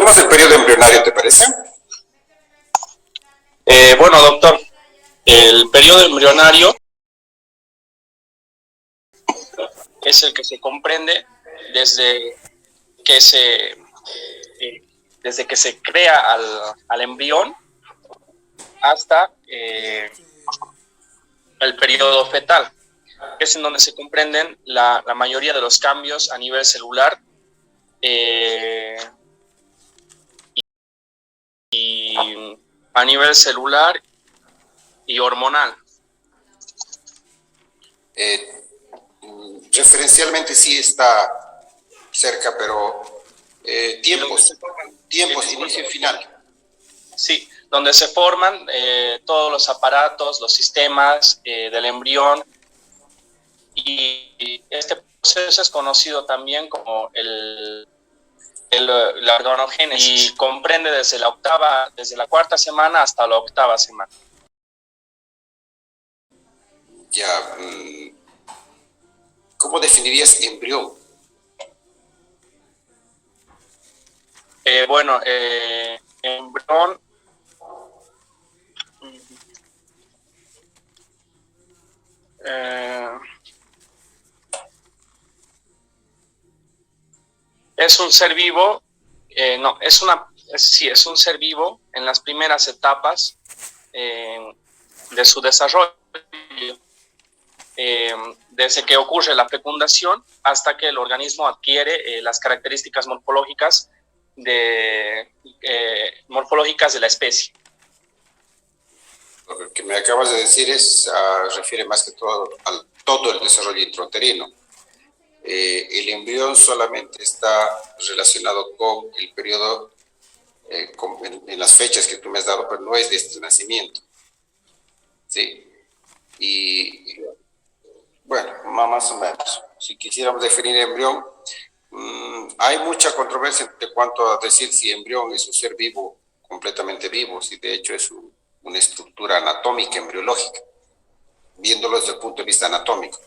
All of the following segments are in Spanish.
hablemos del periodo embrionario, ¿te parece? Bueno, doctor, el periodo embrionario es el que se comprende desde que se, desde que se crea al embrión hasta el periodo fetal, que es en donde se comprenden la mayoría de los cambios a nivel celular y a nivel celular y hormonal. Referencialmente sí está cerca, pero tiempos, inicio y final. Sí, donde se forman todos los aparatos, los sistemas del embrión, y este proceso es conocido también como la organogénesis, y comprende desde la cuarta semana hasta la octava semana. Ya, ¿cómo definirías embrión? Bueno, embrión es un ser vivo, es un ser vivo en las primeras etapas de su desarrollo, desde que ocurre la fecundación hasta que el organismo adquiere las características morfológicas de la especie. Lo que me acabas de decir refiere más que todo al todo el desarrollo intrauterino. El embrión solamente está relacionado con el periodo, en las fechas que tú me has dado, pero no es desde el nacimiento. Sí. Y bueno, más o menos. Si quisiéramos definir embrión, hay mucha controversia en cuanto a decir si embrión es un ser vivo, completamente vivo, si de hecho es una estructura anatómica embriológica, viéndolo desde el punto de vista anatómico.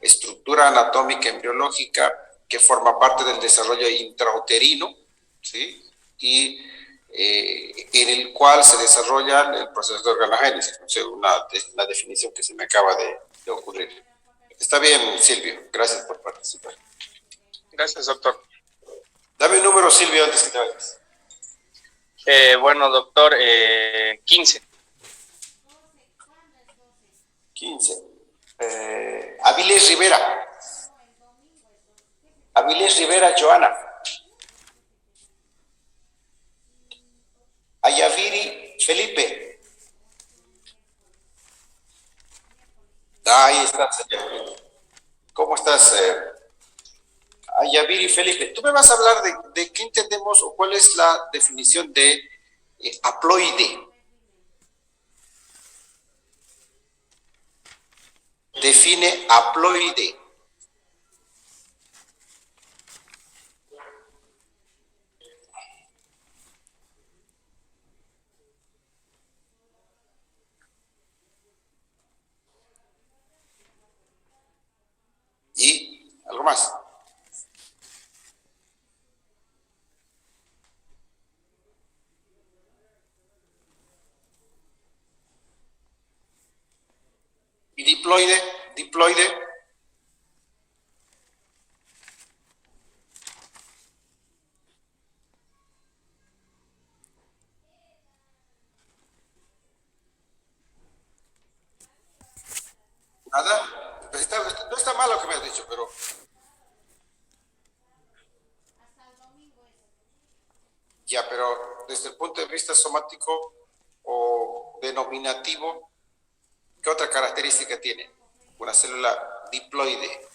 Estructura anatómica embriológica que forma parte del desarrollo intrauterino, ¿sí? Y en el cual se desarrolla el proceso de organogénesis, o sea, una definición que se me acaba de ocurrir. Está bien, Silvio, gracias por participar. Gracias, doctor. Dame un número, Silvio, antes que te vayas. Bueno, doctor, 15. 15. Avilés Rivera. Avilés Rivera, Joana. Ayaviri Felipe. Ahí estás, Ayaviri. ¿Cómo estás? Ayaviri Felipe. Tú me vas a hablar de qué entendemos o cuál es la definición de haploide. Define haploide. ¿Y algo más? ¿Y diploide? Diploide. ¿Nada? No está mal lo que me has dicho, pero... Ya, pero desde el punto de vista somático o denominativo, ¿qué otra característica tiene una célula diploide?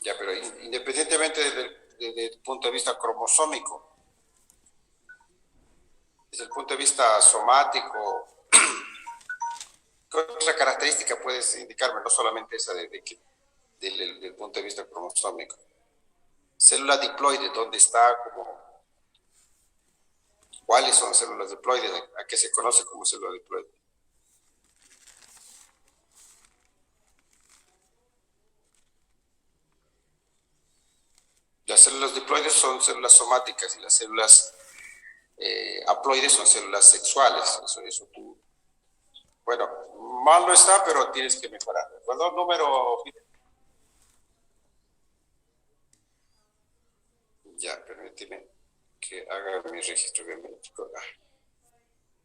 Ya, pero independientemente desde el punto de vista cromosómico, desde el punto de vista somático, ¿qué otra característica puedes indicarme? No solamente esa del punto de vista cromosómico. Célula diploide, ¿dónde está? ¿Cuáles son células diploides? ¿A qué se conoce como célula diploide? Las células diploides son células somáticas y las células haploides son células sexuales. Eso tú, bueno, mal no está, pero tienes que mejorar. ¿De acuerdo? Número. Ya, permíteme que haga mi registro biométrico.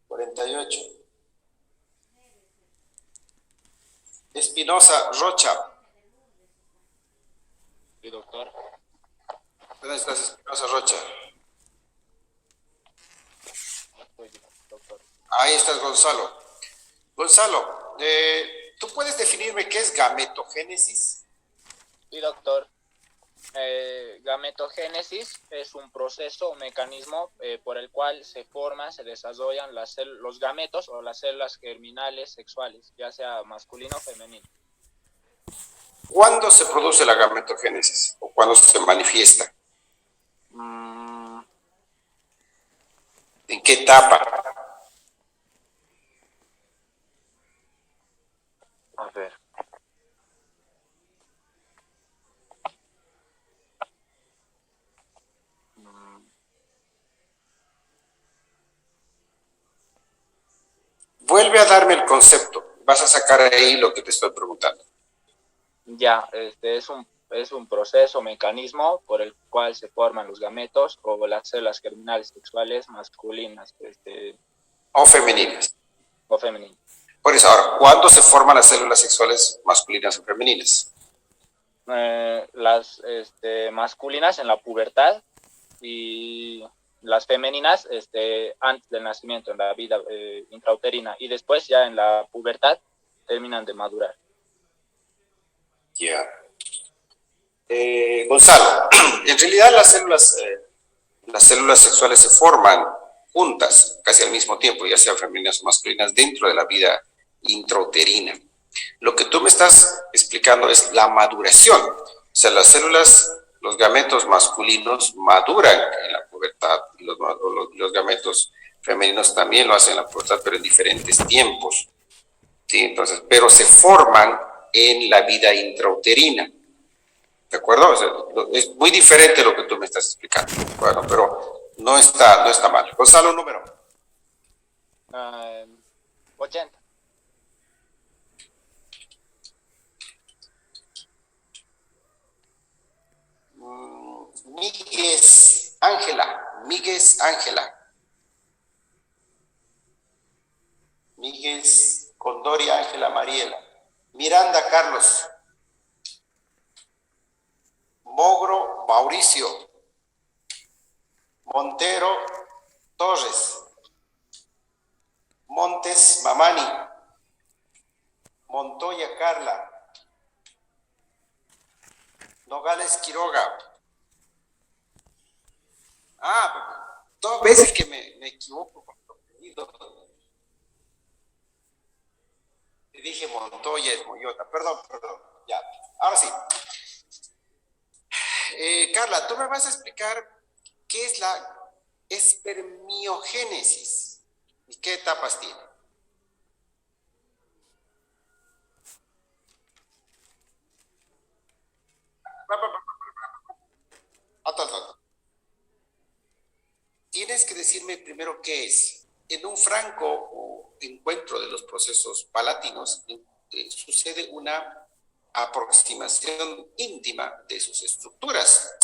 48. Espinosa Rocha. Sí, doctor. ¿Dónde estás, Espinosa Rocha? Doctor. Ahí estás, Gonzalo. Gonzalo, ¿tú puedes definirme qué es gametogénesis? Sí, doctor. Gametogénesis es un proceso o mecanismo por el cual se forman, se desarrollan los gametos o las células germinales sexuales, ya sea masculino o femenino. ¿Cuándo se produce la gametogénesis o cuándo se manifiesta? ¿En qué etapa? A ver. Vuelve a darme el concepto. Vas a sacar ahí lo que te estoy preguntando. Ya, es un proceso, mecanismo por el cual se forman los gametos o las células germinales sexuales masculinas O femeninas. o femeninas. Por eso, ahora, ¿cuándo se forman las células sexuales masculinas o femeninas? Las masculinas en la pubertad y las femeninas antes del nacimiento, en la vida intrauterina, y después ya en la pubertad terminan de madurar. Ya. Gonzalo, en realidad las células sexuales se forman juntas, casi al mismo tiempo, ya sean femeninas o masculinas, dentro de la vida intrauterina. Lo que tú me estás explicando es la maduración. O sea, las células, los gametos masculinos maduran en la pubertad, y los gametos femeninos también lo hacen en la pubertad, pero en diferentes tiempos. ¿Sí? Entonces, pero se forman en la vida intrauterina. ¿De acuerdo? O sea, es muy diferente lo que tú me estás explicando. Bueno, pero no está mal. Gonzalo, número. 80. Míguez Ángela. Míguez Ángela. Míguez Condori Ángela Mariela. Miranda Carlos. Mogro Mauricio. Montero Torres. Montes Mamani. Montoya Carla. Nogales Quiroga. Dos veces que me equivoco con tu apellido. Te dije Montoya, es Moyota. Perdón. Ya, ahora sí. Carla, tú me vas a explicar qué es la espermiogénesis y qué etapas tiene. Tienes que decirme primero qué es. En un franco encuentro de los procesos palatinos sucede una aproximación íntima de sus estructuras.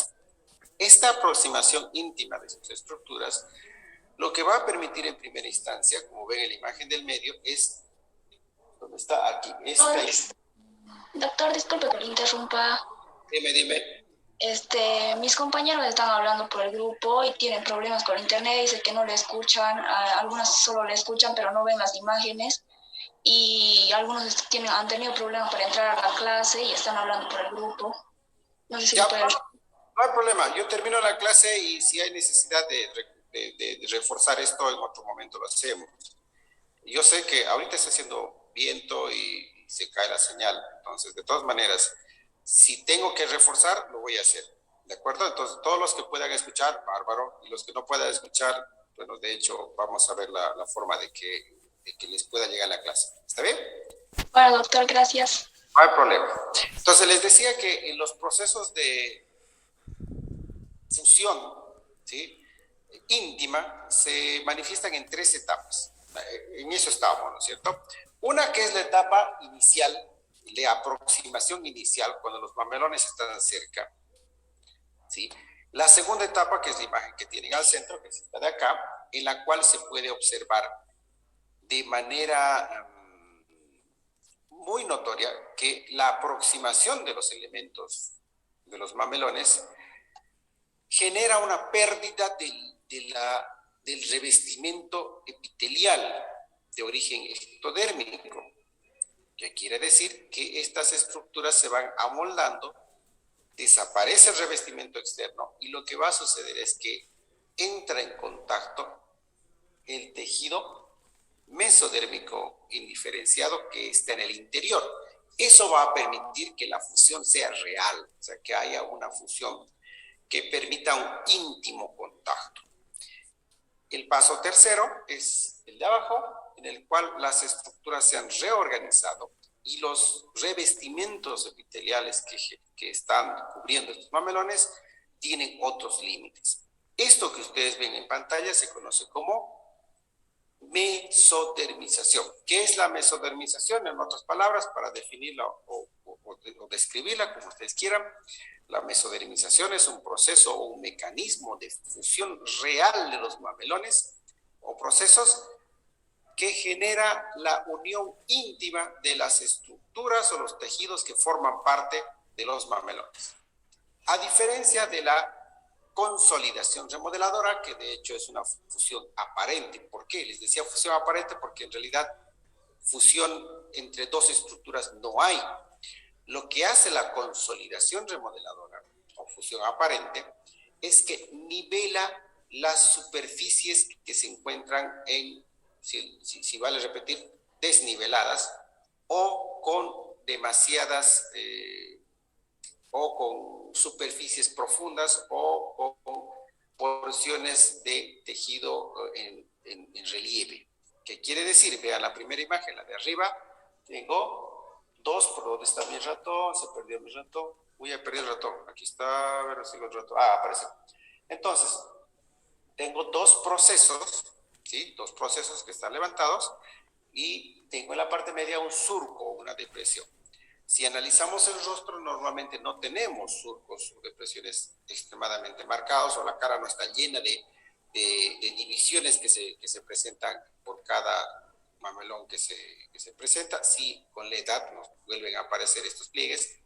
Esta aproximación íntima de sus estructuras lo que va a permitir en primera instancia, como ven en la imagen del medio, es ¿dónde está? Aquí. Doctor, disculpe que lo interrumpa. Dime. Mis compañeros están hablando por el grupo y tienen problemas con internet, dice que no le escuchan, algunos solo le escuchan pero no ven las imágenes y algunos han tenido problemas para entrar a la clase y están hablando por el grupo. No sé si ya, pueden... No hay problema, yo termino la clase y si hay necesidad de reforzar esto, en otro momento lo hacemos. Yo sé que ahorita está haciendo viento y se cae la señal, entonces de todas maneras, si tengo que reforzar, lo voy a hacer, ¿de acuerdo? Entonces, todos los que puedan escuchar, bárbaro, y los que no puedan escuchar, bueno, de hecho, vamos a ver la forma de que les pueda llegar la clase. ¿Está bien? Bueno, doctor, gracias. No hay problema. Entonces, les decía que en los procesos fusión, ¿sí?, íntima, se manifiestan en 3 etapas. En eso estábamos, ¿no es cierto? Una que es la etapa inicial, de aproximación inicial, cuando los mamelones están cerca, ¿sí? La segunda etapa, que es la imagen que tienen al centro, que es esta de acá, en la cual se puede observar de manera muy notoria que la aproximación de los elementos de los mamelones genera una pérdida del revestimiento epitelial de origen ectodérmico, que quiere decir que estas estructuras se van amoldando, desaparece el revestimiento externo y lo que va a suceder es que entra en contacto el tejido mesodérmico indiferenciado que está en el interior. Eso va a permitir que la fusión sea real, o sea, que haya una fusión que permita un íntimo contacto. El paso tercero es el de abajo, en el cual las estructuras se han reorganizado y los revestimientos epiteliales que están cubriendo estos mamelones tienen otros límites. Esto que ustedes ven en pantalla se conoce como mesodermización. ¿Qué es la mesodermización? En otras palabras, para definirla o describirla como ustedes quieran, la mesodermización es un proceso o un mecanismo de fusión real de los mamelones o procesos que genera la unión íntima de las estructuras o los tejidos que forman parte de los mamelones. A diferencia de la consolidación remodeladora, que de hecho es una fusión aparente. ¿Por qué? Les decía fusión aparente porque en realidad fusión entre 2 estructuras no hay. Lo que hace la consolidación remodeladora o fusión aparente es que nivela las superficies que se encuentran en, si vale repetir, desniveladas o con demasiadas o con superficies profundas o con porciones de tejido en relieve. ¿Qué quiere decir? Vean la primera imagen, la de arriba, tengo 2, ¿por dónde está mi ratón? Se perdió mi ratón. Uy, ya perdí el ratón. Aquí está, a ver si sigo el ratón. Ah, aparece. Entonces, tengo 2 procesos, ¿sí? 2 procesos que están levantados y tengo en la parte media un surco, una depresión. Si analizamos el rostro, normalmente no tenemos surcos o depresiones extremadamente marcados, o la cara no está llena de divisiones que se presentan por cada mamelón que se presenta. Sí, con la edad nos vuelven a aparecer estos pliegues,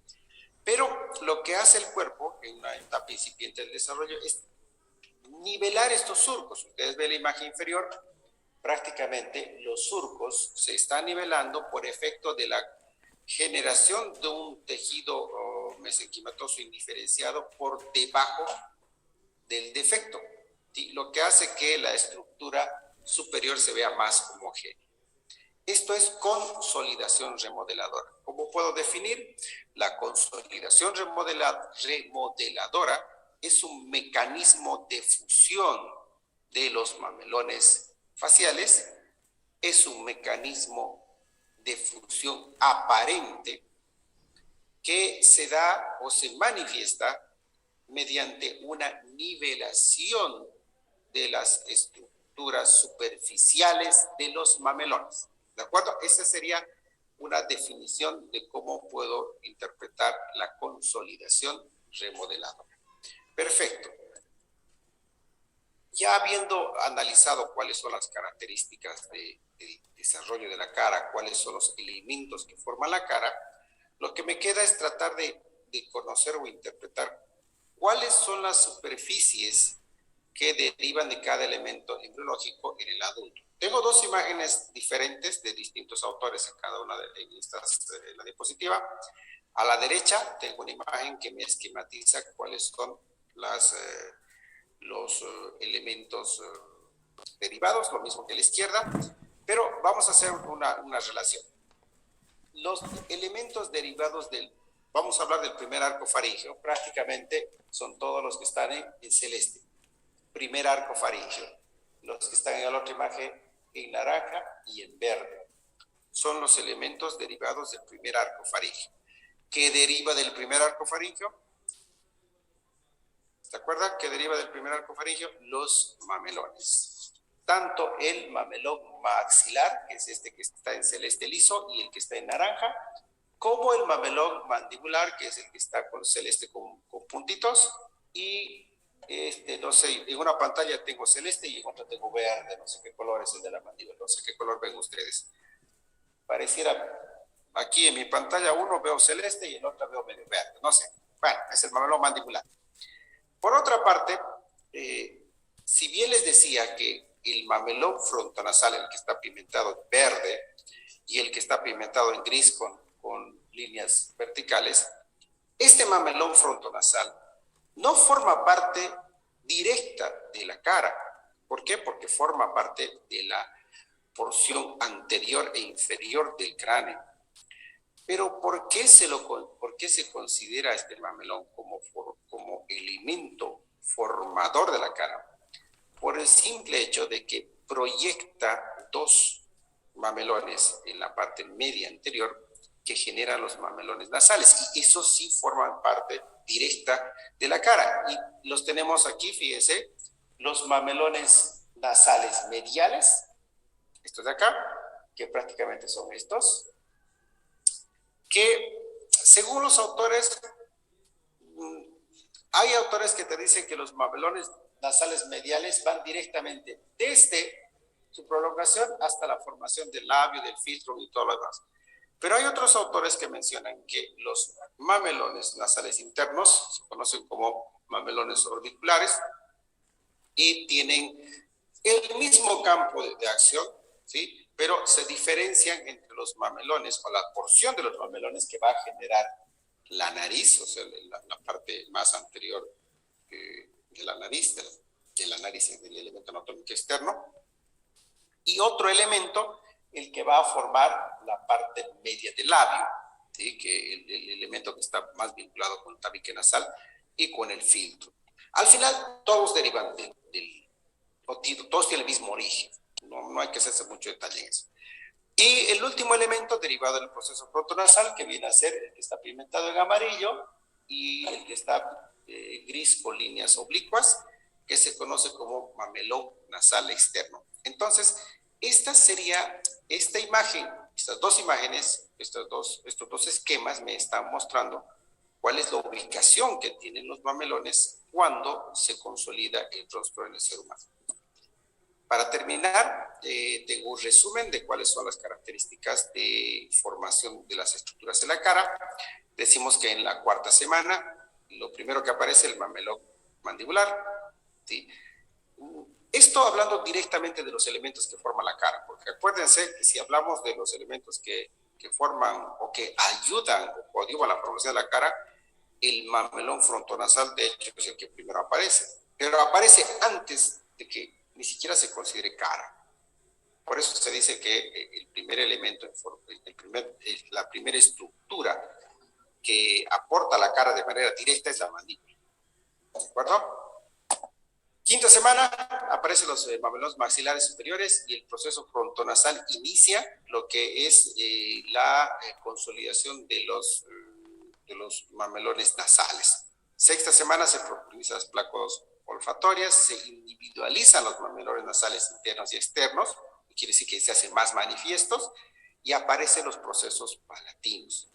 pero lo que hace el cuerpo en una etapa incipiente del desarrollo es nivelar estos surcos. Ustedes ven la imagen inferior, prácticamente los surcos se están nivelando por efecto de la generación de un tejido mesenquimatoso indiferenciado por debajo del defecto, ¿sí? Lo que hace que la estructura superior se vea más homogénea. Esto es consolidación remodeladora. ¿Cómo puedo definir? La consolidación remodeladora es un mecanismo de fusión de los mamelones faciales, es un mecanismo de fusión aparente que se da o se manifiesta mediante una nivelación de las estructuras superficiales de los mamelones. ¿De acuerdo? Esa sería una definición de cómo puedo interpretar la consolidación remodeladora. Perfecto. Ya habiendo analizado cuáles son las características del desarrollo de la cara, cuáles son los elementos que forman la cara, lo que me queda es tratar de conocer o interpretar cuáles son las superficies que derivan de cada elemento embriológico en el adulto. Tengo 2 imágenes diferentes de distintos autores en cada una de estas, la diapositiva. A la derecha tengo una imagen que me esquematiza cuáles son los elementos derivados, lo mismo que a la izquierda, pero vamos a hacer una relación. Los elementos derivados vamos a hablar del primer arco faríngeo, prácticamente son todos los que están en celeste. Primer arco faríngeo. Los que están en la otra imagen en naranja y en verde. Son los elementos derivados del primer arco faríngeo. ¿Qué deriva del primer arco faríngeo? ¿Se acuerdan que deriva del primer arco faríngeo? Los mamelones. Tanto el mamelón maxilar, que es este que está en celeste liso y el que está en naranja, como el mamelón mandibular, que es el que está con celeste con puntitos, y no sé, en una pantalla tengo celeste y en otra tengo verde, no sé qué color es el de la mandíbula, no sé qué color ven ustedes. Pareciera, aquí en mi pantalla uno veo celeste y en otra veo medio verde, no sé. Bueno, es el mamelón mandibular. Por otra parte, si bien les decía que el mamelón frontonasal, el que está pigmentado en verde y el que está pigmentado en gris con líneas verticales, este mamelón frontonasal no forma parte directa de la cara. ¿Por qué? Porque forma parte de la porción anterior e inferior del cráneo. Pero ¿por qué se considera este mamelón como elemento formador de la cara? Por el simple hecho de que proyecta dos mamelones en la parte media anterior que generan los mamelones nasales, y esos sí forman parte directa de la cara. Y los tenemos aquí, fíjense, los mamelones nasales mediales, estos de acá, que prácticamente son estos, que según los autores, hay autores que te dicen que los mamelones nasales mediales van directamente desde su prolongación hasta la formación del labio, del filtro y todo lo demás. Pero hay otros autores que mencionan que los mamelones nasales internos se conocen como mamelones orbiculares y tienen el mismo campo de acción, ¿sí? Pero se diferencian entre los mamelones o la porción de los mamelones que va a generar la nariz, o sea, la parte más anterior de la nariz, del elemento anatómico externo, y otro elemento, el que va a formar la parte media del labio, ¿sí? Que el elemento que está más vinculado con el tabique nasal y con el filtro. Al final, todos derivan todos tienen el mismo origen, no hay que hacerse mucho detalle en eso. Y el último elemento derivado del proceso frontonasal, que viene a ser el que está pigmentado en amarillo y el que está gris con líneas oblicuas, que se conoce como mamelón nasal externo. Entonces, esta imagen, estas dos imágenes, estos dos esquemas me están mostrando cuál es la ubicación que tienen los mamelones cuando se consolida el rostro en el ser humano. Para terminar, tengo un resumen de cuáles son las características de formación de las estructuras de la cara. Decimos que en la cuarta semana, lo primero que aparece es el mamelón mandibular, ¿sí? Esto hablando directamente de los elementos que forman la cara, porque acuérdense que si hablamos de los elementos que forman o que ayudan o coadyuvan la formación de la cara, el mamelón frontonasal de hecho es el que primero aparece, pero aparece antes de que ni siquiera se considere cara. Por eso se dice que el primer elemento, la primera estructura que aporta la cara de manera directa es la mandíbula. ¿De acuerdo? Quinta semana aparecen los mamelones maxilares superiores y el proceso frontonasal inicia lo que es la consolidación de los mamelones nasales. Sexta semana se profundizan las placas olfatorias, se individualizan los mamelones nasales internos y externos, quiere decir que se hacen más manifiestos, y aparecen los procesos palatinos.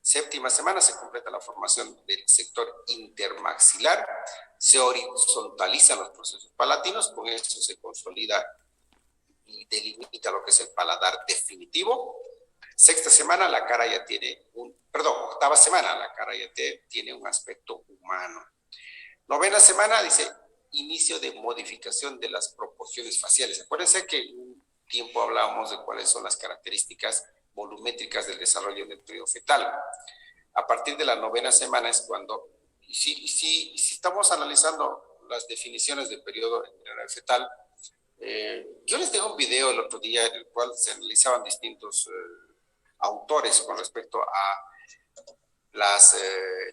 Séptima semana se completa la formación del sector intermaxilar, se horizontalizan los procesos palatinos, con eso se consolida y delimita lo que es el paladar definitivo. Sexta semana la cara ya tiene octava semana la cara ya tiene un aspecto humano. Novena semana dice inicio de modificación de las proporciones faciales. Acuérdense que un tiempo hablábamos de cuáles son las características volumétricas del desarrollo del periodo fetal. A partir de la novena semana es cuando, si estamos analizando las definiciones del periodo fetal, yo les dejé un video el otro día en el cual se analizaban distintos autores con respecto a las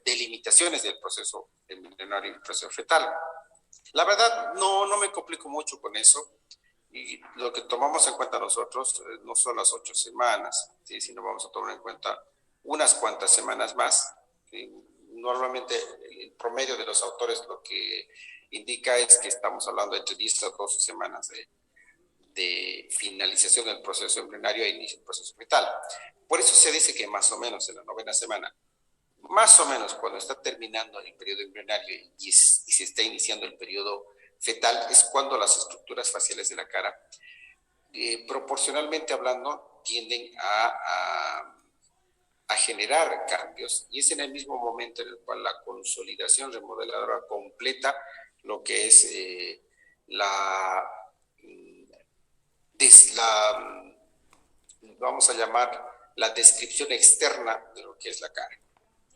delimitaciones del proceso embrionario y el proceso fetal. La verdad, no me complico mucho con eso, y lo que tomamos en cuenta nosotros no son las 8 semanas, ¿sí? Sino vamos a tomar en cuenta unas cuantas semanas más, ¿sí? normalmente el promedio de los autores lo que indica es que estamos hablando entre 10 a 12 semanas de finalización del proceso embrionario e inicio del proceso fetal. Por eso se dice que más o menos en la 9ª semana, más o menos cuando está terminando el periodo embrionario y se está iniciando el periodo fetal, es cuando las estructuras faciales de la cara, proporcionalmente hablando, tienden a generar cambios, y es en el mismo momento en el cual la consolidación remodeladora completa lo que es vamos a llamar la descripción externa de lo que es la cara.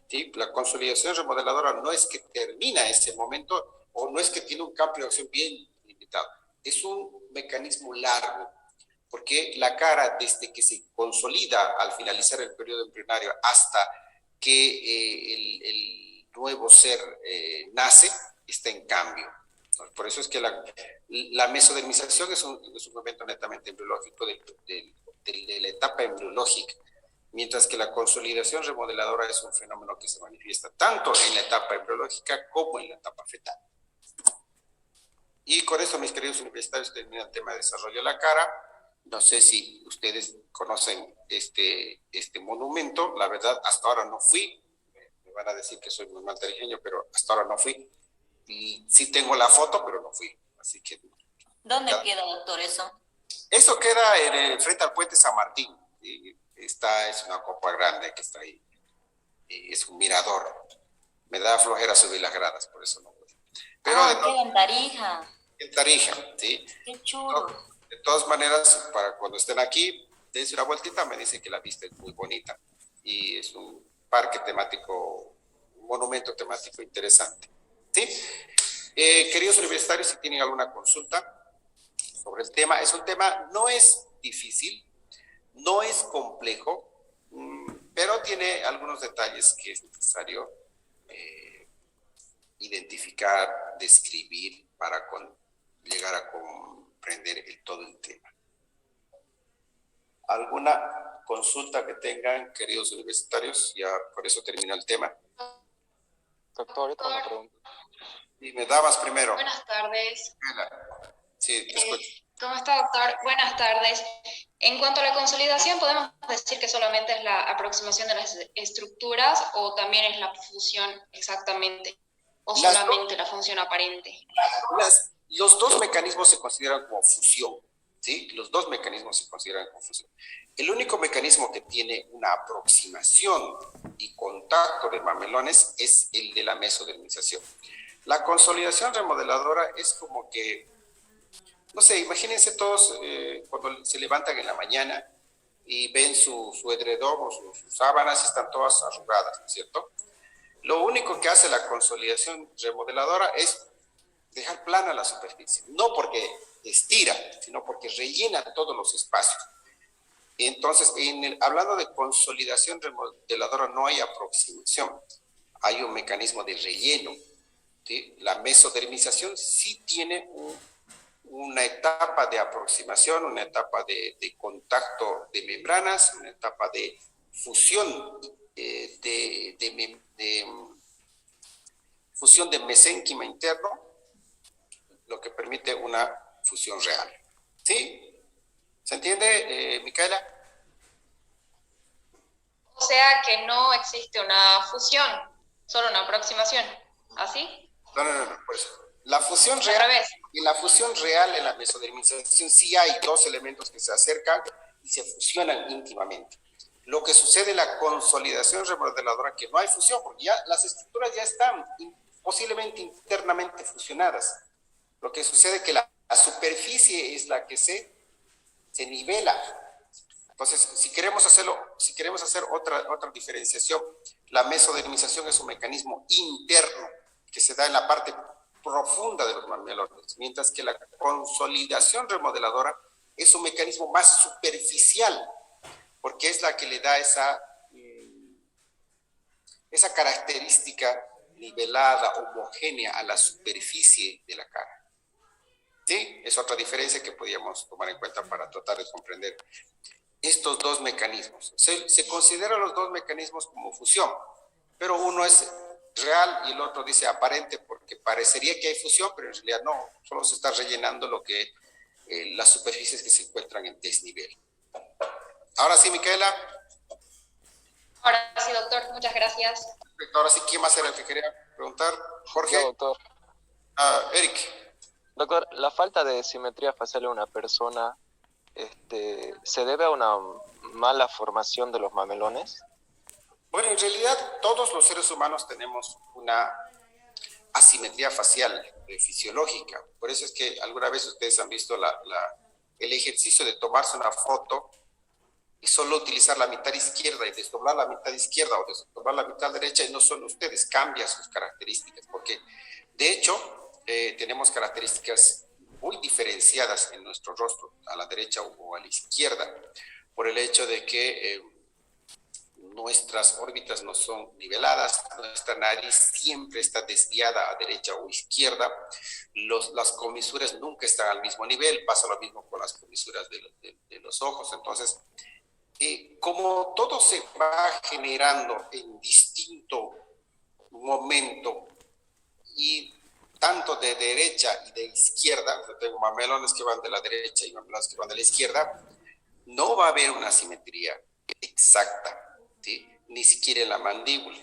¿Sí? La consolidación remodeladora no es que termina ese momento o no es que tiene un campo de acción bien limitado, es un mecanismo largo, porque la cara, desde que se consolida al finalizar el periodo embrionario hasta que el nuevo ser nace, está en cambio. Por eso es que la mesodermización es un momento netamente embriológico de la etapa embriológica, mientras que la consolidación remodeladora es un fenómeno que se manifiesta tanto en la etapa embriológica como en la etapa fetal. Y con esto, mis queridos universitarios, termina el tema de desarrollo de la cara. No sé si ustedes conocen este monumento. La verdad, hasta ahora no fui. Me van a decir que soy muy mal tarijeño, pero hasta ahora no fui. Y sí tengo la foto, pero no fui. Así que... ¿Dónde queda, doctor, eso? Eso queda frente al puente San Martín. Es una copa grande que está ahí. Es un mirador. Me da flojera subir las gradas, por eso no voy. Pero queda en Tarija. En Tarija, ¿sí? Qué chulo. De todas maneras, para cuando estén aquí, dense una vueltita, me dicen que la vista es muy bonita. Y es un parque temático, un monumento temático interesante. ¿Sí? Queridos universitarios, si tienen alguna consulta sobre el tema, es un tema, no es difícil, no es complejo, pero tiene algunos detalles que es necesario identificar, describir para llegar a comprender todo el tema. ¿Alguna consulta que tengan, queridos universitarios? Ya por eso termina el tema. Doctor, ahorita una pregunta. Y me dabas primero. Buenas tardes. Sí, te escucho. ¿Cómo está, doctor? Buenas tardes. En cuanto a la consolidación, ¿podemos decir que solamente es la aproximación de las estructuras o también es la fusión exactamente? ¿O solamente la función aparente? Los dos mecanismos se consideran como fusión, ¿sí? Los dos mecanismos se consideran como fusión. El único mecanismo que tiene una aproximación y contacto de mamelones es el de la mesodermización. La consolidación remodeladora es como que, no sé, imagínense todos cuando se levantan en la mañana y ven su edredón o sus sábanas y están todas arrugadas, ¿no es cierto? Lo único que hace la consolidación remodeladora es dejar plana la superficie, no porque estira, sino porque rellena todos los espacios. Entonces, hablando de consolidación remodeladora, no hay aproximación, hay un mecanismo de relleno, ¿sí? La mesodermización sí tiene una etapa de aproximación, una etapa de contacto de membranas, una etapa de fusión fusión de mesénquima interno, lo que permite una fusión real. ¿Sí? ¿Se entiende, Micaela? O sea que no existe una fusión, solo una aproximación. ¿Así? No, por eso. La fusión real, en la fusión real, en la mesodermización, sí hay dos elementos que se acercan y se fusionan íntimamente. Lo que sucede en la consolidación remodeladora, que no hay fusión, porque ya las estructuras ya están posiblemente internamente fusionadas. Lo que sucede es que la superficie es la que se nivela. Entonces, si queremos hacer otra diferenciación, la mesodermización es un mecanismo interno que se da en la parte profunda de los mamelones, mientras que la consolidación remodeladora es un mecanismo más superficial, porque es la que le da esa característica nivelada, homogénea a la superficie de la cara. ¿Sí? Es otra diferencia que podríamos tomar en cuenta para tratar de comprender estos dos mecanismos. Se consideran los dos mecanismos como fusión, pero uno es real y el otro dice aparente, porque parecería que hay fusión, pero en realidad no, solo se está rellenando lo que las superficies que se encuentran en desnivel. Ahora sí, Micaela. Ahora sí, doctor, muchas gracias. Perfecto. Ahora sí, ¿quién más era el que quería preguntar? Jorge. Yo, doctor. Eric. Doctor, la falta de simetría facial en una persona ¿se debe a una mala formación de los mamelones? Bueno, en realidad todos los seres humanos tenemos una asimetría facial fisiológica. Por eso es que alguna vez ustedes han visto el ejercicio de tomarse una foto y solo utilizar la mitad izquierda y desdoblar la mitad izquierda o desdoblar la mitad derecha, y no son ustedes, cambia sus características, porque de hecho tenemos características muy diferenciadas en nuestro rostro, a la derecha o a la izquierda, por el hecho de que nuestras órbitas no son niveladas, nuestra nariz siempre está desviada a derecha o izquierda, las comisuras nunca están al mismo nivel, pasa lo mismo con las comisuras de los ojos. Entonces, como todo se va generando en distinto momento y tanto de derecha y de izquierda, yo tengo mamelones que van de la derecha y mamelones que van de la izquierda, no va a haber una simetría exacta, ¿sí? Ni siquiera en la mandíbula.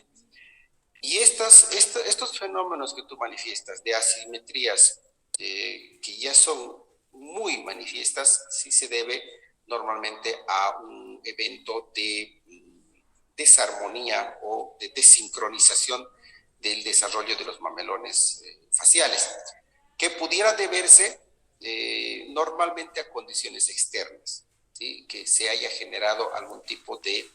Y estos fenómenos que tú manifiestas de asimetrías que ya son muy manifiestas, sí se debe normalmente a un evento de desarmonía o de desincronización del desarrollo de los mamelones faciales, que pudiera deberse normalmente a condiciones externas, ¿sí? Que se haya generado algún tipo de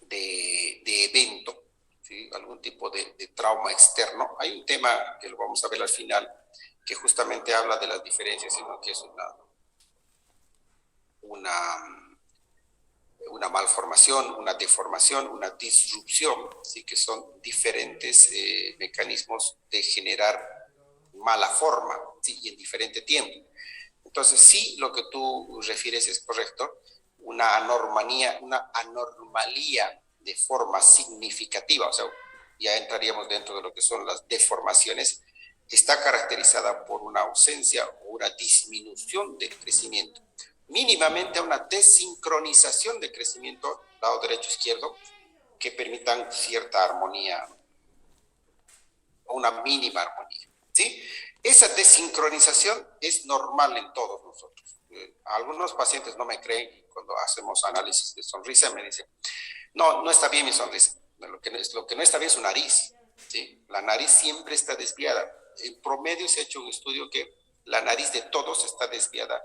evento, ¿sí? Algún tipo de trauma externo. Hay un tema que lo vamos a ver al final, que justamente habla de las diferencias, sino que es una malformación, una deformación, una disrupción, ¿sí? Que son diferentes mecanismos de generar mala forma, ¿sí? Y en diferente tiempo. Entonces, sí, lo que tú refieres es correcto, una anomalía de forma significativa, o sea, ya entraríamos dentro de lo que son las deformaciones, está caracterizada por una ausencia o una disminución del crecimiento, mínimamente una desincronización de crecimiento, lado derecho-izquierdo, que permitan cierta armonía, o una mínima armonía, ¿sí? Esa desincronización es normal en todos nosotros. Algunos pacientes no me creen, cuando hacemos análisis de sonrisa me dicen, no está bien mi sonrisa, lo que no está bien es su nariz, ¿sí? La nariz siempre está desviada. En promedio se ha hecho un estudio que la nariz de todos está desviada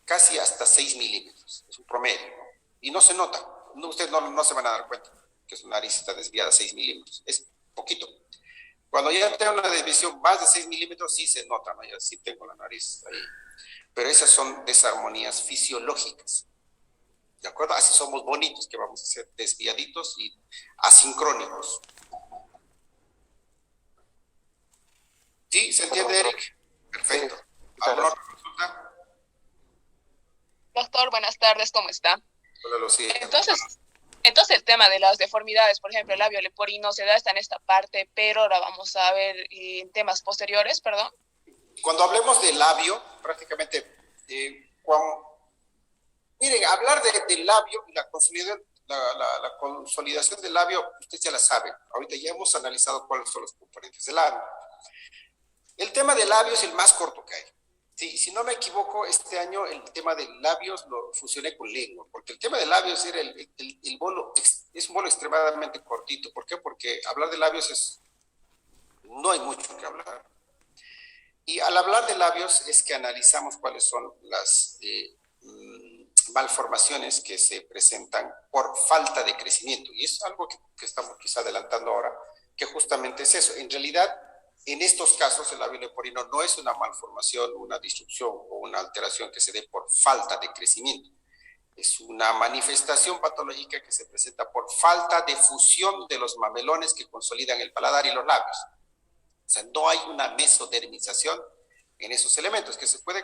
casi hasta 6 milímetros, es un promedio, ¿no? Y no se nota, ustedes no se van a dar cuenta que su nariz está desviada 6 milímetros, es poquito. Cuando ya tengo una desviación más de 6 milímetros, sí se nota, ¿no? Ya sí tengo la nariz ahí. Pero esas son desarmonías fisiológicas, ¿de acuerdo? Así somos bonitos, que vamos a ser desviaditos y asincrónicos. ¿Sí? ¿Se entiende, Eric? Perfecto. ¿Alguna otra consulta? Doctor, buenas tardes, ¿cómo está? Hola, Lucía. Entonces el tema de las deformidades, por ejemplo, el labio leporino se da hasta en esta parte, pero ahora vamos a ver en temas posteriores, perdón. Cuando hablemos de labio, prácticamente, miren, hablar del labio y la consolidación del labio, usted ya la sabe. Ahorita ya hemos analizado cuáles son los componentes del labio. El tema del labio es el más corto que hay. Sí, si no me equivoco, este año el tema de labios lo fusioné con lengua, porque el tema de labios era el bolo, es un bolo extremadamente cortito. ¿Por qué? Porque hablar de labios no hay mucho que hablar. Y al hablar de labios es que analizamos cuáles son las malformaciones que se presentan por falta de crecimiento. Y es algo que estamos quizá adelantando ahora, que justamente es eso. En realidad, en estos casos, el labio leporino no es una malformación, una disrupción o una alteración que se dé por falta de crecimiento. Es una manifestación patológica que se presenta por falta de fusión de los mamelones que consolidan el paladar y los labios. O sea, no hay una mesodermización en esos elementos que puede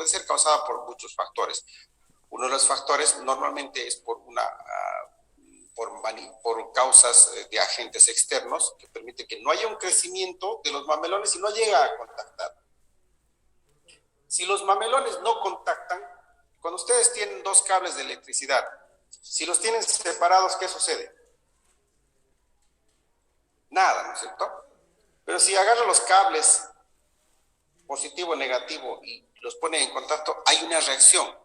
ser causada por muchos factores. Uno de los factores normalmente es por por causas de agentes externos que permite que no haya un crecimiento de los mamelones y no llega a contactar. Si los mamelones no contactan, cuando ustedes tienen dos cables de electricidad, si los tienen separados, ¿qué sucede? Nada, ¿no es cierto? Pero si agarran los cables positivo, negativo y los ponen en contacto, hay una reacción.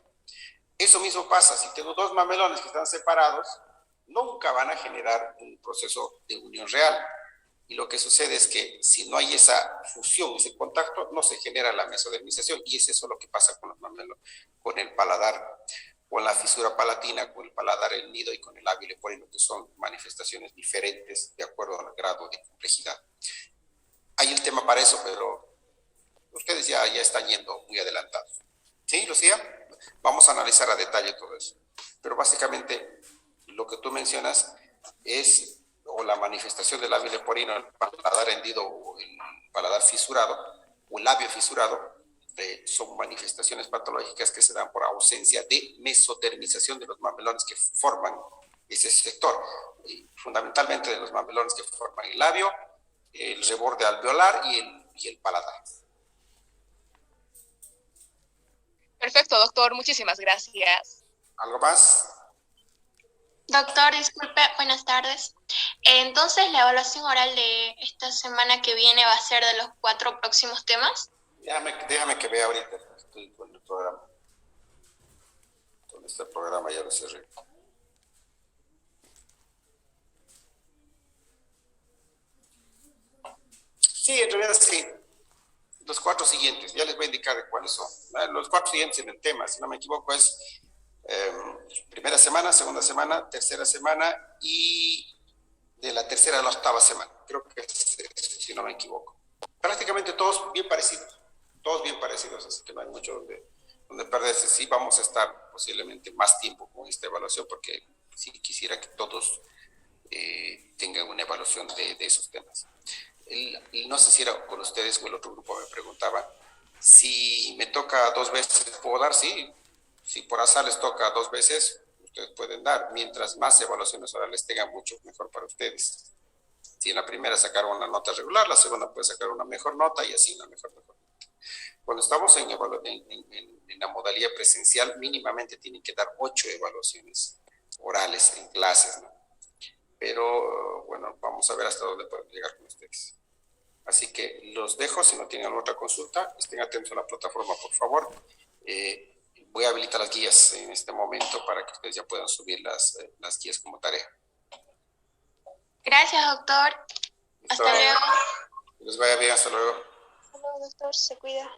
Eso mismo pasa, si tengo dos mamelones que están separados, nunca van a generar un proceso de unión real. Y lo que sucede es que si no hay esa fusión, ese contacto, no se genera la mesodermización. Y es eso lo que pasa con los mamelones, con el paladar, con la fisura palatina, con el paladar, el nido y con el labio leporino, que son manifestaciones diferentes de acuerdo al grado de complejidad. Hay el tema para eso, pero ustedes ya están yendo muy adelantados. ¿Sí, Lucía? Vamos a analizar a detalle todo eso. Pero básicamente lo que tú mencionas es o la manifestación del labio leporino, el paladar hendido o el paladar fisurado o el labio fisurado, son manifestaciones patológicas que se dan por ausencia de mesodermización de los mamelones que forman ese sector, y fundamentalmente de los mamelones que forman el labio, el reborde alveolar y el paladar. Perfecto, doctor, muchísimas gracias. ¿Algo más? Doctor, disculpe, buenas tardes. Entonces, ¿la evaluación oral de esta semana que viene va a ser de los 4 próximos temas? Déjame que vea ahorita. Estoy con el programa. Con este programa ya lo cerré. Sí, en realidad sí. Los 4 siguientes, ya les voy a indicar de cuáles son. Los 4 siguientes en el tema, si no me equivoco, es primera semana, segunda semana, tercera semana y de la tercera a la octava semana. Creo que es, si no me equivoco. Prácticamente todos bien parecidos, así que no hay mucho donde perderse. Sí vamos a estar posiblemente más tiempo con esta evaluación porque sí quisiera que todos tengan una evaluación de esos temas. No sé si era con ustedes o el otro grupo me preguntaba si me toca 2 veces, ¿puedo dar? Sí. Si por azar les toca 2 veces, ustedes pueden dar. Mientras más evaluaciones orales tengan, mucho mejor para ustedes. Si en la primera sacaron una nota regular, la segunda puede sacar una mejor nota y así una mejor nota. Cuando estamos en la modalidad presencial, mínimamente tienen que dar 8 evaluaciones orales en clases, ¿no? Pero bueno, vamos a ver hasta dónde podemos llegar con ustedes. Así que los dejo, si no tienen alguna otra consulta, estén atentos a la plataforma, por favor. Voy a habilitar las guías en este momento para que ustedes ya puedan subir las guías como tarea. Gracias, doctor. Hasta luego. Que les vaya bien, hasta luego. Hasta luego, doctor. Se cuida.